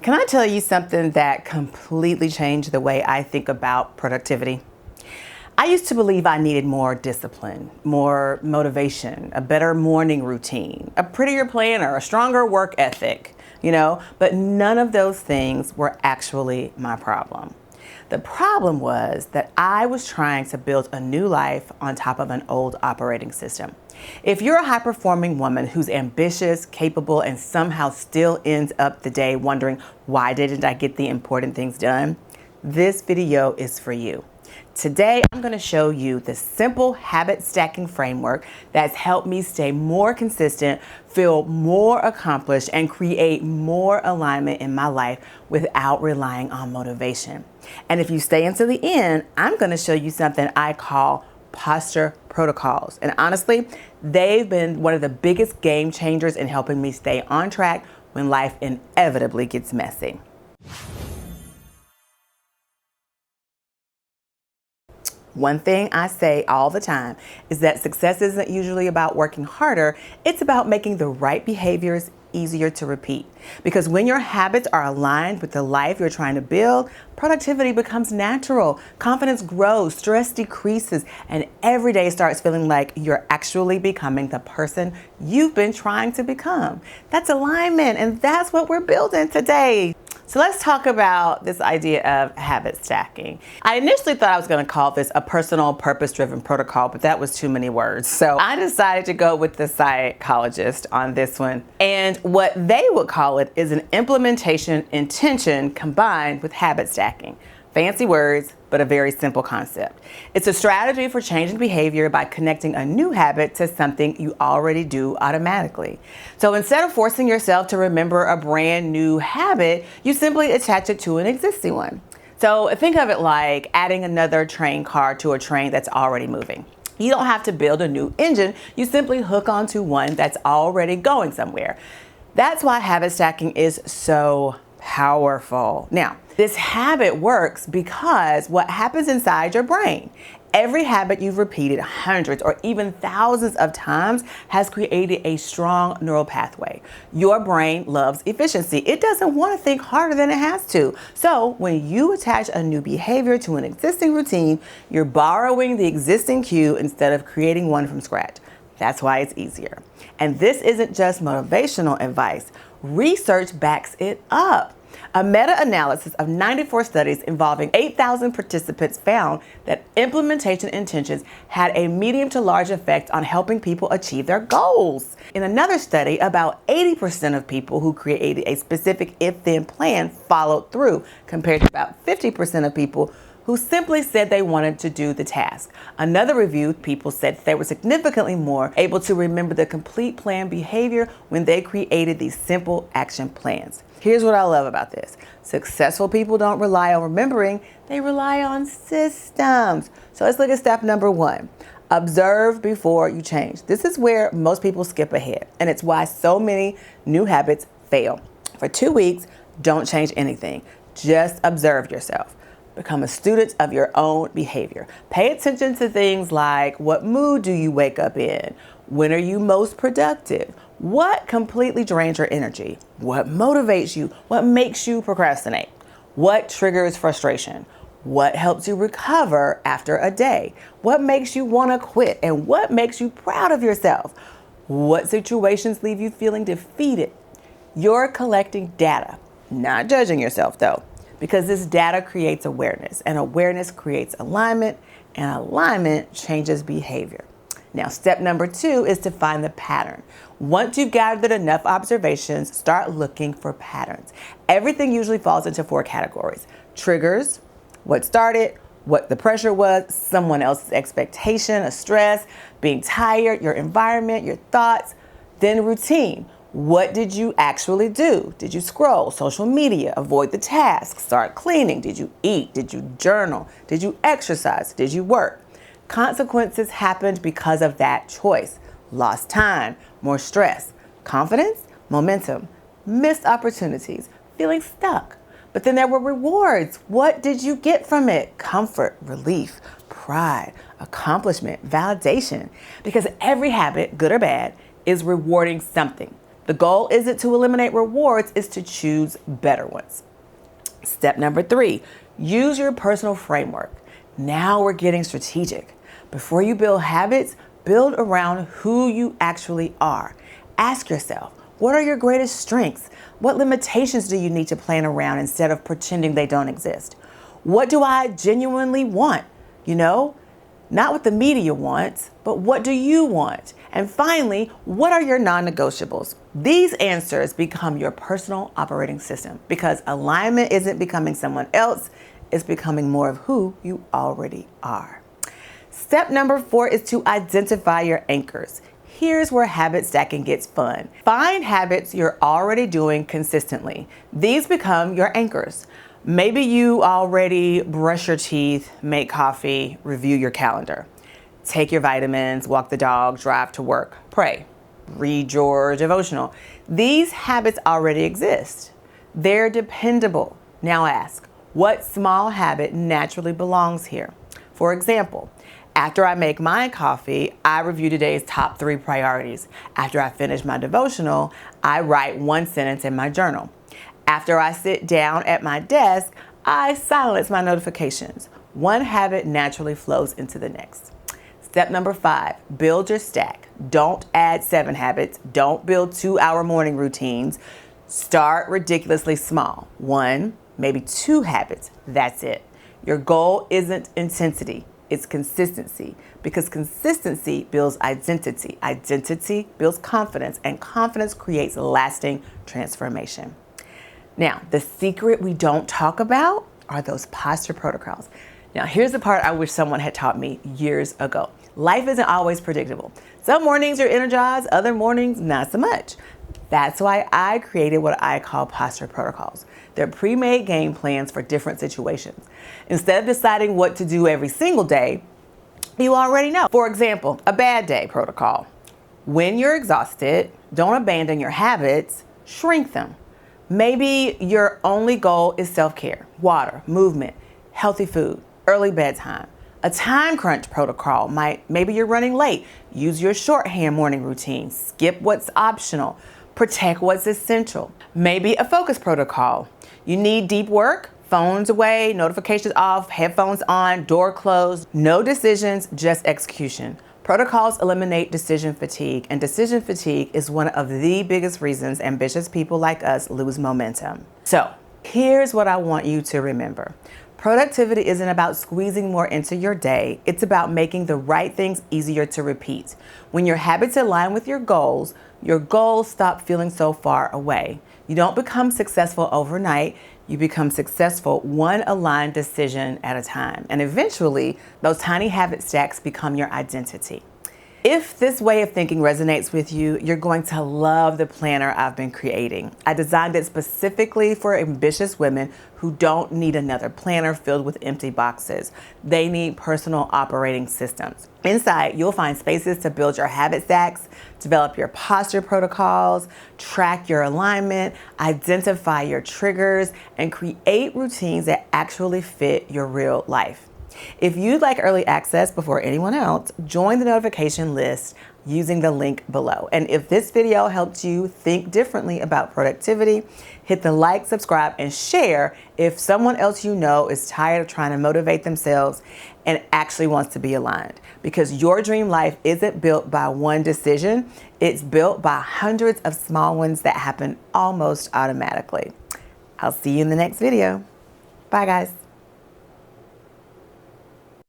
Can I tell you something that completely changed the way I think about productivity? I used to believe I needed more discipline, more motivation, a better morning routine, a prettier planner, a stronger work ethic, but none of those things were actually my problem. The problem was that I was trying to build a new life on top of an old operating system. If you're a high-performing woman who's ambitious, capable, and somehow still ends up the day wondering, why didn't I get the important things done? This video is for you. Today, I'm going to show you the simple habit stacking framework that's helped me stay more consistent, feel more accomplished, and create more alignment in my life without relying on motivation. And if you stay until the end, I'm going to show you something I call posture protocols. And honestly, they've been one of the biggest game changers in helping me stay on track when life inevitably gets messy. One thing I say all the time is that success isn't usually about working harder, it's about making the right behaviors easier to repeat. Because when your habits are aligned with the life you're trying to build, productivity becomes natural, confidence grows, stress decreases, and every day starts feeling like you're actually becoming the person you've been trying to become. That's alignment, and that's what we're building today. So let's talk about this idea of habit stacking. I initially thought I was going to call this a personal purpose-driven protocol, but that was too many words. So I decided to go with the psychologist on this one. And what they would call it is an implementation intention combined with habit stacking. Fancy words, but a very simple concept. It's a strategy for changing behavior by connecting a new habit to something you already do automatically. So instead of forcing yourself to remember a brand new habit, you simply attach it to an existing one. So think of it like adding another train car to a train that's already moving. You don't have to build a new engine, you simply hook onto one that's already going somewhere. That's why habit stacking is so powerful. Now, this habit works because what happens inside your brain, every habit you've repeated hundreds or even thousands of times has created a strong neural pathway. Your brain loves efficiency. It doesn't want to think harder than it has to. So when you attach a new behavior to an existing routine, you're borrowing the existing cue instead of creating one from scratch. That's why it's easier. And this isn't just motivational advice. Research backs it up. A meta-analysis of 94 studies involving 8,000 participants found that implementation intentions had a medium to large effect on helping people achieve their goals. In another study, about 80% of people who created a specific if-then plan followed through, compared to about 50% of people who simply said they wanted to do the task. Another review, people said they were significantly more able to remember the complete plan behavior when they created these simple action plans. Here's what I love about this. Successful people don't rely on remembering, they rely on systems. So let's look at step number 1. Observe before you change. This is where most people skip ahead, and it's why so many new habits fail. For 2 weeks, don't change anything. Just observe yourself. Become a student of your own behavior. Pay attention to things like, what mood do you wake up in? When are you most productive? What completely drains your energy? What motivates you? What makes you procrastinate? What triggers frustration? What helps you recover after a day? What makes you want to quit? And what makes you proud of yourself? What situations leave you feeling defeated? You're collecting data, not judging yourself though. Because this data creates awareness, and awareness creates alignment, and alignment changes behavior. Now, step number 2 is to find the pattern. Once you've gathered enough observations, start looking for patterns. Everything usually falls into 4 categories: triggers, what started, what the pressure was, someone else's expectation, a stress, being tired, your environment, your thoughts, then routine. What did you actually do? Did you scroll social media, avoid the task, start cleaning? Did you eat? Did you journal? Did you exercise? Did you work? Consequences happened because of that choice. Lost time, more stress, confidence, momentum, missed opportunities, feeling stuck. But then there were rewards. What did you get from it? Comfort, relief, pride, accomplishment, validation. Because every habit, good or bad, is rewarding something. The goal isn't to eliminate rewards, it's to choose better ones. Step number 3, use your personal framework. Now we're getting strategic. Before you build habits, build around who you actually are. Ask yourself, what are your greatest strengths? What limitations do you need to plan around instead of pretending they don't exist? What do I genuinely want? Not what the media wants, but what do you want? And finally, what are your non-negotiables? These answers become your personal operating system because alignment isn't becoming someone else, it's becoming more of who you already are. Step number 4 is to identify your anchors. Here's where habit stacking gets fun. Find habits you're already doing consistently. These become your anchors. Maybe you already brush your teeth, make coffee, review your calendar, take your vitamins, walk the dog, drive to work, pray, read your devotional. These habits already exist. They're dependable. Now ask, what small habit naturally belongs here? For example, after I make my coffee, I review today's top 3 priorities. After I finish my devotional, I write 1 sentence in my journal. After I sit down at my desk, I silence my notifications. One habit naturally flows into the next. Step number 5, build your stack. Don't add 7 habits. Don't build 2-hour morning routines. Start ridiculously small. 1, maybe 2 habits. That's it. Your goal isn't intensity. It's consistency, because consistency builds identity. Identity builds confidence, and confidence creates lasting transformation. Now, the secret we don't talk about are those posture protocols. Now, here's the part I wish someone had taught me years ago. Life isn't always predictable. Some mornings you're energized, other mornings not so much. That's why I created what I call posture protocols. They're pre-made game plans for different situations. Instead of deciding what to do every single day, you already know. For example, a bad day protocol. When you're exhausted, don't abandon your habits, shrink them. Maybe your only goal is self-care, water, movement, healthy food, early bedtime. A time crunch protocol maybe you're running late. Use your shorthand morning routine. Skip what's optional. Protect what's essential. Maybe a focus protocol. You need deep work, phones away, notifications off, headphones on, door closed. No decisions, just execution. Protocols eliminate decision fatigue, and decision fatigue is one of the biggest reasons ambitious people like us lose momentum. So, here's what I want you to remember. Productivity isn't about squeezing more into your day. It's about making the right things easier to repeat. When your habits align with your goals stop feeling so far away. You don't become successful overnight. You become successful one aligned decision at a time. And eventually, those tiny habit stacks become your identity. If this way of thinking resonates with you, you're going to love the planner I've been creating. I designed it specifically for ambitious women who don't need another planner filled with empty boxes. They need personal operating systems. Inside, you'll find spaces to build your habit stacks, develop your posture protocols, track your alignment, identify your triggers, and create routines that actually fit your real life. If you'd like early access before anyone else, join the notification list using the link below. And if this video helped you think differently about productivity, hit the like, subscribe, and share if someone else you know is tired of trying to motivate themselves and actually wants to be aligned. Because your dream life isn't built by one decision, it's built by hundreds of small ones that happen almost automatically. I'll see you in the next video. Bye, guys.